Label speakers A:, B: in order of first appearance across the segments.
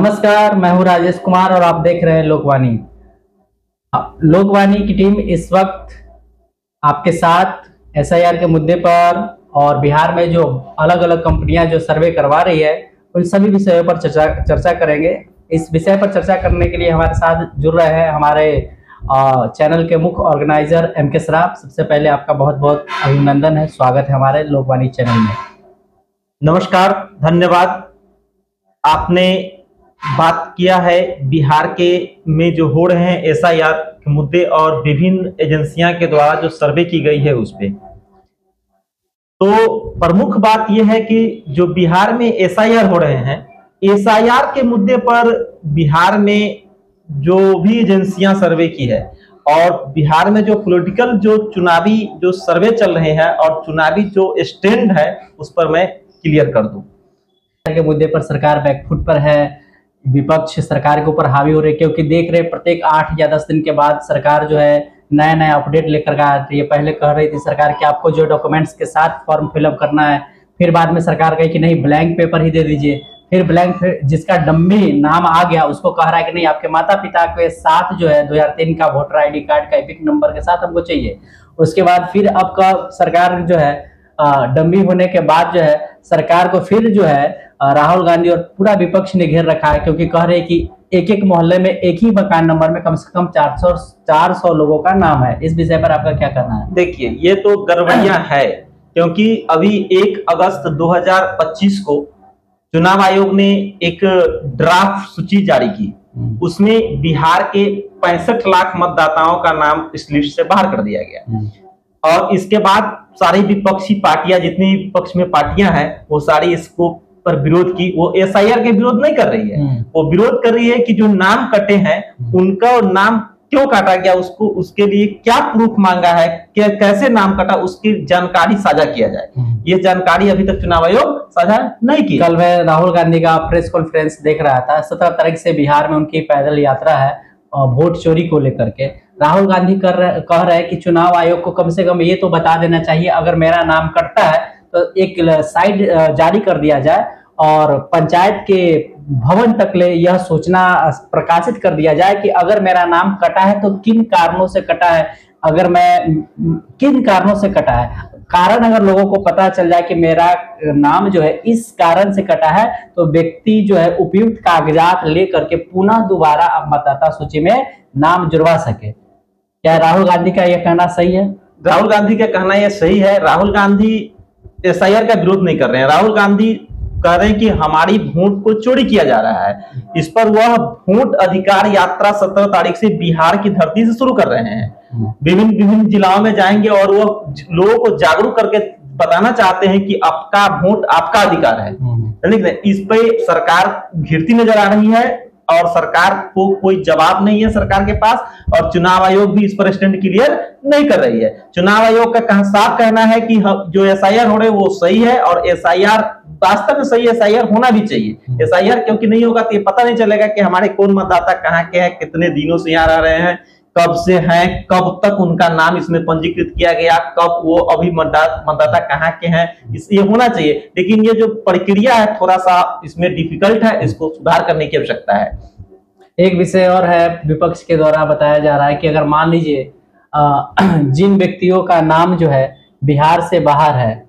A: नमस्कार, मैं हूं राजेश कुमार और आप देख रहे हैं लोकवाणी। लोकवाणी की टीम इस वक्त आपके साथ एसआईआर के मुद्दे पर और बिहार में जो अलग अलग कंपनियां जो सर्वे करवा रही है उन सभी विषयों पर चर्चा करेंगे। इस विषय पर चर्चा करने के लिए हमारे साथ जुड़ रहे हैं हमारे चैनल के मुख्य ऑर्गेनाइजर एमके सराफ। सबसे पहले आपका बहुत बहुत अभिनंदन है, स्वागत है हमारे लोकवाणी चैनल में।
B: नमस्कार, धन्यवाद। आपने बात किया है बिहार के में जो हो रहे हैं एसआईआर के मुद्दे और विभिन्न एजेंसियां के द्वारा जो सर्वे की गई है उस पे। तो प्रमुख बात यह है कि जो बिहार में एसआईआर हो रहे हैं, एसआईआर के मुद्दे पर बिहार में जो भी एजेंसियां सर्वे की है और बिहार में जो पॉलिटिकल जो चुनावी जो सर्वे चल रहे हैं और चुनावी जो स्टैंड है उस पर मैं क्लियर कर दूं।
A: के मुद्दे पर सरकार बैकफुट पर है, विपक्ष सरकार के ऊपर हावी हो रही है क्योंकि देख रहे प्रत्येक 8 या 10 दिन के बाद सरकार जो है नया नया अपडेट लेकर आ रही है। पहले कह रही थी सरकार कि आपको जो डॉक्यूमेंट्स के साथ फॉर्म फिलअप करना है, फिर बाद में सरकार कही कि नहीं ब्लैंक पेपर ही दे दीजिए, फिर ब्लैंक जिसका डम्मी नाम आ गया उसको कह रहा है कि नहीं आपके माता पिता के साथ जो है 2003 का वोटर आईडी कार्ड का एपिक नंबर के साथ हमको चाहिए। उसके बाद फिर अब का सरकार जो है डम्मी होने के बाद जो है सरकार को फिर जो है राहुल गांधी और पूरा विपक्ष ने घेर रखा है क्योंकि कह रहे कि एक एक मोहल्ले में एक ही मकान नंबर में कम से कम 400 लोगों का नाम है। इस विषय पर आपका क्या कहना है?
B: देखिए, ये तो गड़बड़ियां है क्योंकि अभी 1 अगस्त 2025 को चुनाव आयोग ने एक ड्राफ्ट सूची जारी की। उसमें बिहार के 65 लाख मतदाताओं का नाम इस लिस्ट से बाहर कर दिया गया और इसके बाद सारी विपक्षी पार्टियां, जितनी विपक्ष में पार्टियां हैं, वो सारी इसको पर विरोध की। वो एसआईआर के विरोध नहीं कर रही है, वो विरोध कर रही है कि जो नाम कटे हैं उनका नाम क्यों काटा गया, उसको उसके लिए क्या प्रूफ मांगा है, कैसे नाम कटा, उसकी जानकारी साझा किया जाए। ये जानकारी अभी तक चुनाव आयोग साझा नहीं की।
A: कल मैं राहुल गांधी का प्रेस कॉन्फ्रेंस देख रहा था। 17 तारीख से बिहार में उनकी पैदल यात्रा है वोट चोरी को लेकर के। राहुल गांधी कह रहे हैं कि चुनाव आयोग को कम से कम ये तो बता देना चाहिए अगर मेरा नाम कटता है तो एक साइड जारी कर दिया जाए और पंचायत के भवन तक ले यह सूचना प्रकाशित कर दिया जाए कि अगर मेरा नाम कटा है तो किन कारणों से कटा है, अगर मैं किन कारणों से कटा है। कारण अगर लोगों को पता चल जाए कि मेरा नाम जो है इस कारण से कटा है तो व्यक्ति जो है उपयुक्त कागजात लेकर के पुनः दोबारा मतदाता सूची में नाम जुड़वा सके। क्या राहुल गांधी का यह कहना सही है?
B: राहुल गांधी का कहना यह सही है। राहुल गांधी एसआईआर का विरोध नहीं कर रहे हैं। राहुल गांधी कह रहे हैं कि हमारी वोट को चोरी किया जा रहा है। इस पर वह वोट अधिकार यात्रा 17 तारीख से बिहार की धरती से शुरू कर रहे हैं। विभिन्न जिलाओं में जाएंगे और वह लोगों को जागरूक करके बताना चाहते हैं कि आपका वोट आपका अधिकार है। इस पे सरकार घिरती नजर आ रही है और सरकार को कोई जवाब नहीं है सरकार के पास, और चुनाव आयोग भी इस पर स्टैंड क्लियर नहीं कर रही है। चुनाव आयोग का साफ कहना है कि जो एसआईआर हो रहे हैं वो सही है और एसआईआर वास्तव में सही एसआईआर होना भी चाहिए। एसआईआर क्योंकि नहीं होगा तो ये पता नहीं चलेगा कि हमारे कौन मतदाता कहाँ के हैं, कितने दिनों से यहाँ रह रहे हैं, कब से हैं, कब तक उनका नाम इसमें पंजीकृत किया गया, कब वो अभी मतदाता कहाँ के हैं, ये होना चाहिए। लेकिन ये जो प्रक्रिया है थोड़ा सा इसमें डिफिकल्ट है, इसको सुधार करने की आवश्यकता है।
A: एक विषय और है, विपक्ष के द्वारा बताया जा रहा है कि अगर मान लीजिए जिन व्यक्तियों का नाम जो है बिहार से बाहर है,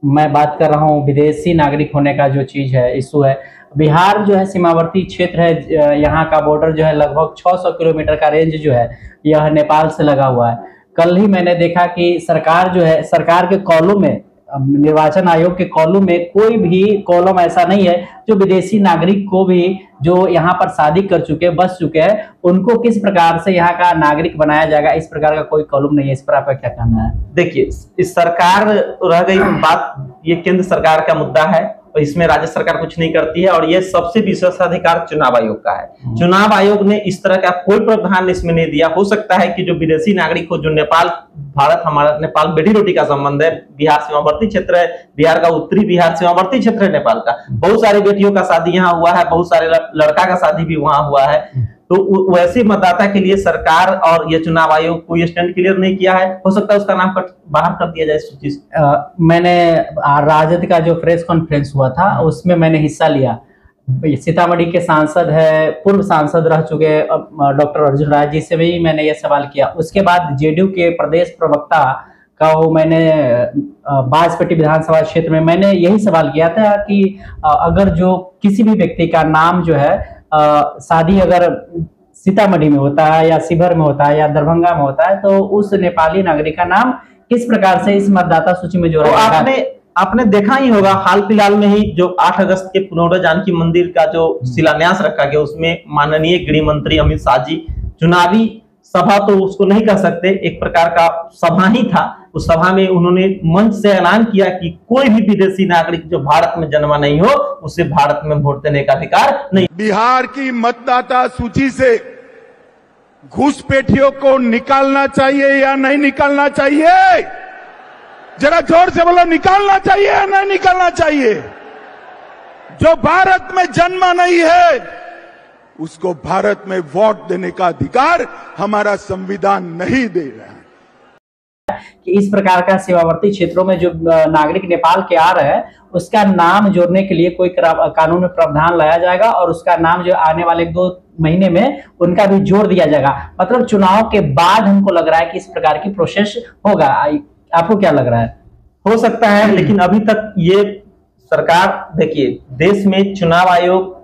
A: मैं बात कर रहा हूँ विदेशी नागरिक होने का जो चीज है, इशू है। बिहार जो है सीमावर्ती क्षेत्र है, यहाँ का बॉर्डर जो है लगभग 600 किलोमीटर का रेंज जो है यह नेपाल से लगा हुआ है। कल ही मैंने देखा कि सरकार जो है, सरकार के कॉलम में, निर्वाचन आयोग के कॉलम में कोई भी कॉलम ऐसा नहीं है जो विदेशी नागरिक को भी जो यहाँ पर शादी कर चुके, बस चुके हैं, उनको किस प्रकार से यहाँ का नागरिक बनाया जाएगा, इस प्रकार का कोई कॉलम नहीं है। इस पर आपका क्या कहना है?
B: देखिए, इस सरकार रह गई बात, ये केंद्र सरकार का मुद्दा है और इसमें राज्य सरकार कुछ नहीं करती है और ये सबसे विशेषाधिकार चुनाव आयोग का है। चुनाव आयोग ने इस तरह का कोई प्रावधान इसमें नहीं दिया। हो सकता है कि जो विदेशी नागरिक हो, जो नेपाल, भारत हमारा नेपाल बेटी रोटी का संबंध है, बिहार सीमावर्ती क्षेत्र है, बिहार का उत्तरी बिहार सीमावर्ती क्षेत्र है नेपाल का, बहुत सारी बेटियों का शादी यहाँ हुआ है, बहुत सारे लड़का का शादी भी वहां हुआ है। तो वैसे मतदाता के लिए सरकार और ये चुनाव आयोग कोई स्टैंड क्लियर नहीं किया है। हो सकता है उसका नाम बाहर कर दिया जाए सूची से।
A: मैंने राजद का जो प्रेस कॉन्फ्रेंस हुआ था उसमें मैंने हिस्सा लिया। सीतामढ़ी के सांसद है, पूर्व सांसद रह चुके डॉक्टर अर्जुन राय जी से भी मैंने ये सवाल किया। उसके बाद जेडीयू के प्रदेश प्रवक्ता का वो मैंने बाजपेटी विधानसभा क्षेत्र में मैंने यही सवाल किया था कि अगर जो किसी भी व्यक्ति का नाम जो है शादी अगर सीतामढ़ी में होता है या शिवहर में होता है या दरभंगा में होता है तो उस नेपाली नागरिक का नाम किस प्रकार से इस मतदाता सूची में जोड़ा जाएगा।
B: आपने देखा ही होगा हाल फिलहाल में ही जो 8 अगस्त के पुनौरा जानकी मंदिर का जो शिलान्यास रखा गया, उसमें माननीय गृह मंत्री अमित शाह जी, चुनावी सभा तो उसको नहीं कह सकते, एक प्रकार का सभा ही था। उस सभा में उन्होंने मंच से ऐलान किया कि कोई भी विदेशी नागरिक जो भारत में जन्मा नहीं हो उसे भारत में वोट देने का अधिकार नहीं।
C: बिहार की मतदाता सूची से घुसपैठियों को निकालना चाहिए या नहीं निकालना चाहिए? जरा जोर से बोलो, निकालना चाहिए या नहीं निकालना चाहिए? जो भारत में जन्मा नहीं है उसको भारत में वोट देने का अधिकार हमारा संविधान नहीं दे रहा है।
A: कि इस प्रकार का सीमावर्ती क्षेत्रों में जो नागरिक नेपाल के आ रहे हैं उसका नाम जोड़ने के लिए कोई कानून में प्रावधान लाया जाएगा और उसका नाम जो आने वाले 2 महीने में उनका भी जोड़ दिया जाएगा। मतलब चुनाव के बाद हमको लग रहा है कि इस प्रकार की प्रोसेस होगा। आपको क्या लग रहा है?
B: हो सकता है, लेकिन अभी तक ये सरकार, देखिए देश में चुनाव आयोग,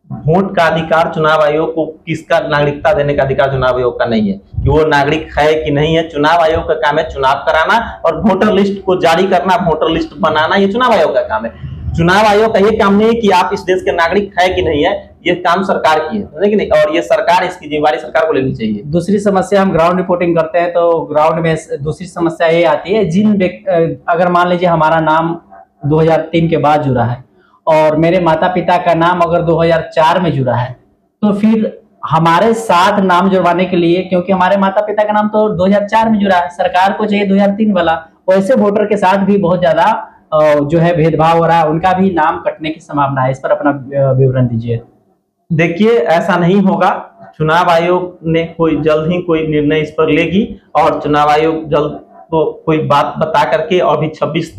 B: वोट का अधिकार चुनाव आयोग को किसका नागरिकता देने का अधिकार चुनाव आयोग का नहीं है कि वो नागरिक है कि नहीं है। चुनाव आयोग का काम है चुनाव कराना और वोटर लिस्ट को जारी करना, वोटर लिस्ट बनाना, ये चुनाव आयोग का काम है। चुनाव आयोग का ये काम नहीं है कि आप इस देश के नागरिक है कि नहीं है, ये काम सरकार की है कि नहीं, और ये सरकार, इसकी जिम्मेवारी सरकार को लेनी चाहिए।
A: दूसरी समस्या, हम ग्राउंड रिपोर्टिंग करते हैं तो ग्राउंड में दूसरी समस्या ये आती है, अगर मान लीजिए हमारा नाम 2003 के बाद जुड़ा है और मेरे माता पिता का नाम अगर 2004 में जुड़ा है तो फिर हमारे साथ नाम जुड़वाने के लिए, क्योंकि हमारे माता पिता का नाम तो 2004 में जुड़ा है, सरकार को चाहिए 2003 वाला, वैसे वोटर के साथ भी बहुत ज्यादा जो है भेदभाव हो रहा है, उनका भी नाम कटने की संभावना है। इस पर अपना विवरण दीजिए।
B: देखिए, ऐसा नहीं होगा। चुनाव आयोग ने जल्द ही कोई निर्णय इस पर लेगी और चुनाव आयोग जल्द तो कोई बात बता करके, अभी 26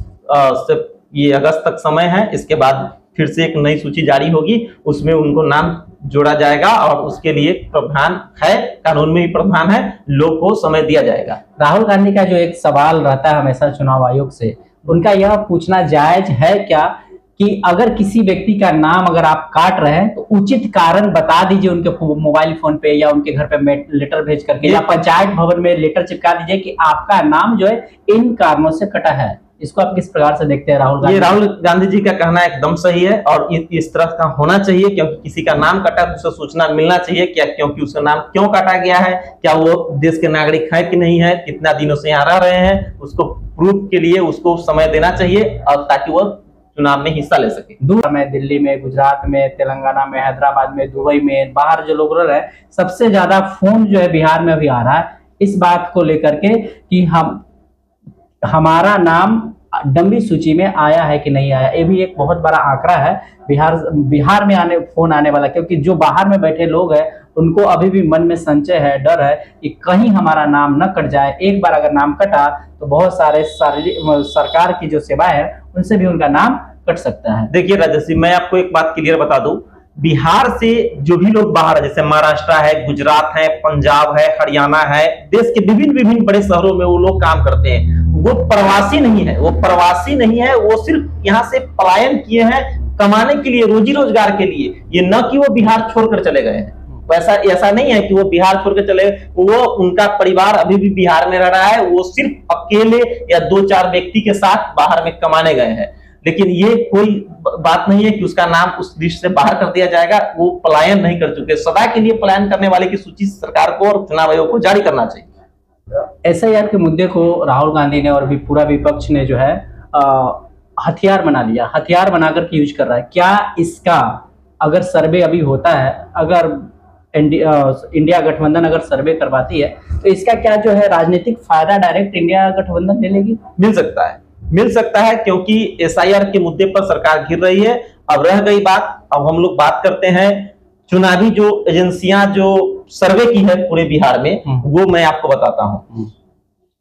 B: से ये अगस्त तक समय है, इसके बाद फिर से एक नई सूची जारी होगी, उसमें उनको नाम जोड़ा जाएगा और उसके लिए प्रावधान है, कानून में भी प्रावधान है, लोग को समय दिया जाएगा।
A: राहुल गांधी का जो एक सवाल रहता है हमेशा चुनाव आयोग से, उनका यह पूछना जायज है क्या कि अगर किसी व्यक्ति का नाम अगर आप काट रहे हैं तो उचित कारण बता दीजिए उनके मोबाइल फोन पे या उनके घर पे लेटर भेज करके या पंचायत भवन में लेटर चिपका दीजिए कि आपका नाम जो है इन कारणों से कटा है। इसको आप किस प्रकार से देखते हैं राहुल गांधी?
B: ये राहुल गांधी जी का कहना एकदम सही है और इस तरह का होना चाहिए, क्योंकि किसी का नाम कटा तो उसे सूचना मिलना चाहिए क्या, क्योंकि उसका नाम क्यों काटा गया है, क्या वो देश के नागरिक है कि नहीं है, कितना दिनों से यहाँ रह रहे हैं, उसको प्रूफ के लिए उसको समय देना चाहिए और ताकि वो चुनाव में हिस्सा ले सके।
A: दूर में दिल्ली में, गुजरात में, तेलंगाना में, हैदराबाद में, दुबई में, बाहर जो लोग रह रहे हैं, सबसे ज्यादा फोन जो है बिहार में अभी आ रहा है इस बात को लेकर के कि हमारा नाम डम्बी सूची में आया है कि नहीं आया। ये भी एक बहुत बड़ा आंकड़ा है बिहार में फोन आने वाला, क्योंकि जो बाहर में बैठे लोग हैं उनको अभी भी मन में संशय है, डर है कि कहीं हमारा नाम न कट जाए। एक बार अगर नाम कटा तो बहुत सारे सरकार की जो सेवाएं है उनसे भी उनका नाम कट सकता है।
B: देखिए राजश्री, मैं आपको एक बात क्लियर बता दूं, बिहार से जो भी लोग बाहर है, जैसे महाराष्ट्र है, गुजरात है, पंजाब है, हरियाणा है, देश के विभिन्न बड़े शहरों में वो लोग काम करते हैं, वो प्रवासी नहीं है, वो सिर्फ यहाँ से पलायन किए हैं कमाने के लिए, रोजी रोजगार के लिए, ये न कि वो बिहार छोड़कर चले गए हैं। ऐसा नहीं है कि वो बिहार छोड़कर चले, वो उनका परिवार अभी भी बिहार में रह रहा है, वो सिर्फ अकेले या 2-4 व्यक्ति के साथ बाहर में कमाने गए हैं। लेकिन ये कोई बात नहीं है कि उसका नाम उस लिस्ट से बाहर कर दिया जाएगा, वो पलायन नहीं कर चुके। सदा के लिए पलायन करने वाले की सूची सरकार को और चुनाव आयोग को जारी करना चाहिए।
A: एसआईआर के मुद्दे को राहुल गांधी ने और भी पूरा विपक्ष ने जो है हथियार बना लिया, हथियार बनाकर के यूज कर रहा है। क्या इसका अगर सर्वे अभी होता है, अगर इंडिया गठबंधन अगर सर्वे करवाती है तो इसका क्या जो है राजनीतिक फायदा डायरेक्ट इंडिया गठबंधन ले लेगी?
B: मिल सकता है क्योंकि एसआईआर के मुद्दे पर सरकार घिर रही है। अब रह गई बात, अब हम लोग बात करते हैं चुनावी जो एजेंसियां जो सर्वे की है पूरे बिहार में, वो मैं आपको बताता हूं।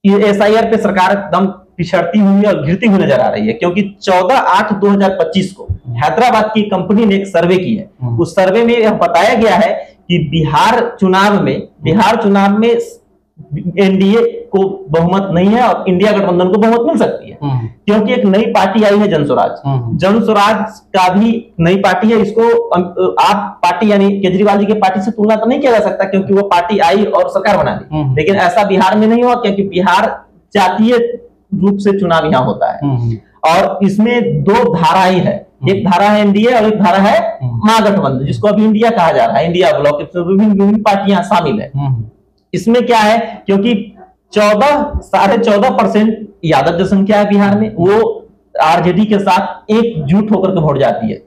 B: ये एसआईआर पे सरकार एकदम पिछड़ती हुई और गिरती हुई नजर आ रही है, क्योंकि 14/8/2025 को हैदराबाद की कंपनी ने एक सर्वे की है। उस सर्वे में यह बताया गया है कि बिहार चुनाव में एनडीए को बहुमत नहीं है और इंडिया गठबंधन को बहुमत मिल सकती है, क्योंकि एक नई पार्टी आई है जनस्वराज का भी नई पार्टी है। इसको आप पार्टी यानी केजरीवाल जी की पार्टी से तुलना तो नहीं किया जा सकता, क्योंकि वो पार्टी आई और सरकार बना दी, लेकिन ऐसा बिहार में नहीं हुआ, क्योंकि बिहार जातीय रूप से चुनाव यहाँ होता है और इसमें 2 धाराएं है, एक धारा है एनडीए और एक धारा है महागठबंधन, जिसको अभी इंडिया कहा जा रहा है, इंडिया ब्लॉक। विभिन्न पार्टियां शामिल है। इसमें क्या है, क्योंकि 14.5% यादव जनसंख्या है बिहार में, वो आरजेडी के साथ एकजुट होकर के वोट जाती है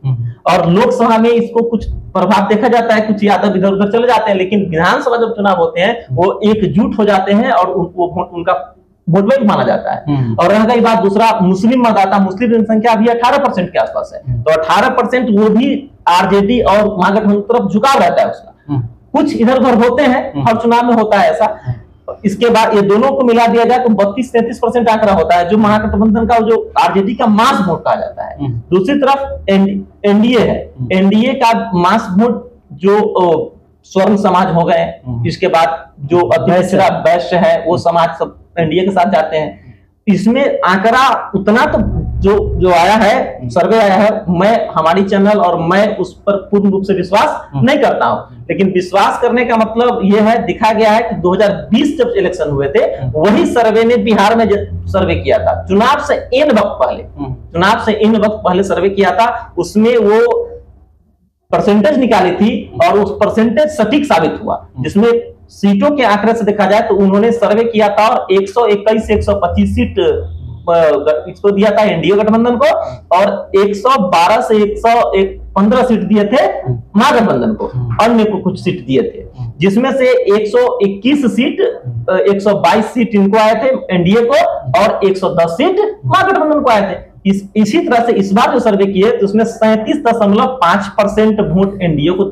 B: और लोकसभा में इसको कुछ प्रभाव देखा जाता है, कुछ यादव इधर उधर चले जाते हैं, लेकिन विधानसभा जब चुनाव होते हैं वो एकजुट हो जाते हैं और उनका वोट बैंक माना जाता है। और रह गई बात दूसरा, मुस्लिम मतदाता, मुस्लिम जनसंख्या भी 18% के आसपास है, तो 18% वो भी आरजेडी और महागठबंधन तरफ झुकाव रहता है उसका। कुछ इधर उधर होते हैं, हर चुनाव में होता है ऐसा। इसके बाद ये दोनों को मिला दिया जाए तो 32-33% आंकड़ा होता है, जो महागठबंधन का, जो आरजेडी का मास वोट कहा जाता है। दूसरी तरफ एनडीए है, एनडीए का मास वोट जो स्वर्ण समाज हो गए, इसके बाद जो अतिपिछड़ा वैश्य है वो समाज सब एनडीए के साथ जाते हैं। इसमें आंकड़ा उतना तो जो आया है, सर्वे आया है, मैं हमारी चैनल और मैं उस पर पूर्ण रूप से विश्वास नहीं करता हूं, लेकिन विश्वास करने का मतलब यह है, दिखा गया है कि 2020 जब इलेक्शन हुए थे वही सर्वे ने बिहार में सर्वे किया था, चुनाव से इन वक्त पहले सर्वे किया था, उसमें वो परसेंटेज निकाली थी और उस परसेंटेज सटीक साबित हुआ, जिसमें सीटों के आंकड़े से देखा जाए तो उन्होंने सर्वे किया था और 121 से 125 सीट इसको दिया था एनडीए गठबंधन को और 112 से 115 सीट दिए थे महागठबंधन को, अन्य को कुछ सीट दिए थे, जिसमें से 121 सीट 122 सीट इनको आए थे एनडीए को और 110 सीट महागठबंधन को आए थे। इसी तरह से इस बार जो सर्वे किए तो उसमें 37.5% वोट एनडीए को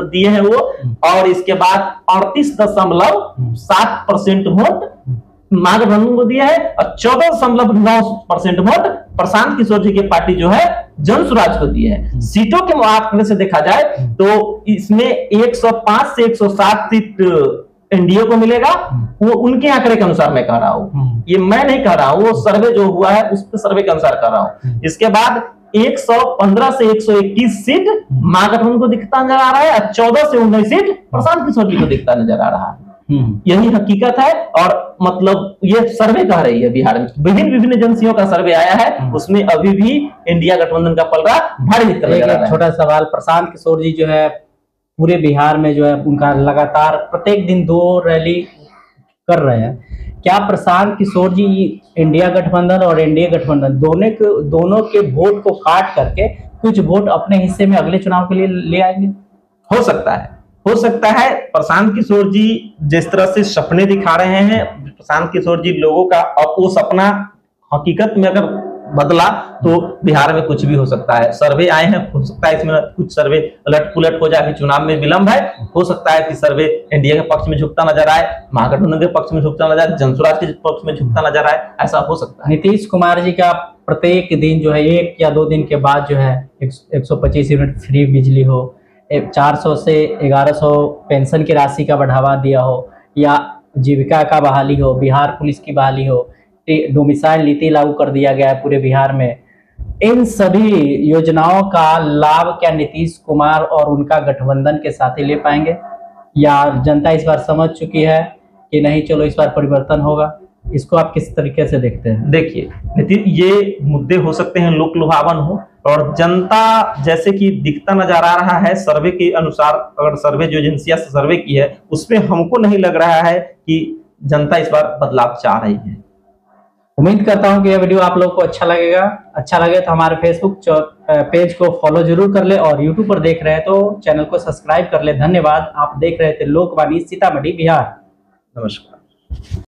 B: दिए हैं वो, और इसके बाद 38.7% वोट महागठबंधन को दिया है और 14.9% वोट प्रशांत किशोर जी की पार्टी जो है जनस्वराज को दिए है। सीटों के आंकड़े से देखा जाए तो इसमें 105 से 107 सीट एनडीए को मिलेगा, वो उनके आंकड़े के अनुसार मैं कह रहा हूं, ये मैं नहीं कह रहा हूं, वो सर्वे जो हुआ है उस सर्वे के अनुसार कह रहा हूं। इसके बाद 115 से 121 सीट महागठबंधन को दिखता नजर आ रहा है और 14 से 19 सीट प्रशांत किशोर जी को दिखता नजर आ रहा है। यही हकीकत है और मतलब ये सर्वे कह रही है बिहार में, विभिन्न एजेंसियों का सर्वे आया है, उसमें अभी भी इंडिया गठबंधन का पलड़ा भारी दिखता नजर आ रहा है।
A: छोटा सवाल, प्रशांत किशोर जी जो है पूरे बिहार में जो है उनका लगातार प्रत्येक दिन 2 रैली कर रहे हैं, क्या प्रशांत किशोर जी इंडिया गठबंधन और एनडीए गठबंधन दोनों के वोट को काट करके कुछ वोट अपने हिस्से में अगले चुनाव के लिए ले आएंगे?
B: हो सकता है। प्रशांत किशोर जी जिस तरह से सपने दिखा रहे हैं, प्रशांत किशोर जी लोगों का, अब वो सपना हकीकत में अगर बदला तो बिहार में कुछ भी हो सकता है। सर्वे आए हैं, हो सकता है इसमें कुछ सर्वे उलट पुलट हो जाए, चुनाव में विलंब है, हो सकता है कि सर्वे एनडीए के पक्ष में झुकता नजर आए, महागठबंधन के पक्ष में झुकता नजर आए, जनस्वराज के पक्ष में झुकता नजर आए, ऐसा हो सकता है।
A: नीतीश कुमार जी का प्रत्येक दिन जो है 1 या 2 दिन के बाद जो है 125 यूनिट फ्री बिजली हो, 400 से 1100 पेंशन की राशि का बढ़ावा दिया हो, या जीविका का बहाली हो, बिहार पुलिस की बहाली हो, डोमिसाइल नीति लागू कर दिया गया है पूरे बिहार में, इन सभी योजनाओं का लाभ क्या नीतीश कुमार और उनका गठबंधन के साथी ले पाएंगे, या जनता इस बार समझ चुकी है कि नहीं चलो इस बार परिवर्तन होगा? इसको आप किस तरीके से देखते हैं?
B: देखिए नितिन, ये मुद्दे हो सकते हैं लोक लुभावन हो, और जनता जैसे कि दिखता नजर आ रहा है सर्वे के अनुसार, अगर सर्वे जो एजेंसियां सर्वे की है उसमें हमको नहीं लग रहा है कि जनता इस बार बदलाव चाह रही है।
A: उम्मीद करता हूं कि यह वीडियो आप लोगों को अच्छा लगेगा। अच्छा लगे तो हमारे फेसबुक पेज को फॉलो जरूर कर ले, और यूट्यूब पर देख रहे हैं तो चैनल को सब्सक्राइब कर ले। धन्यवाद। आप देख रहे थे लोकवाणी सीतामढ़ी बिहार।
B: नमस्कार।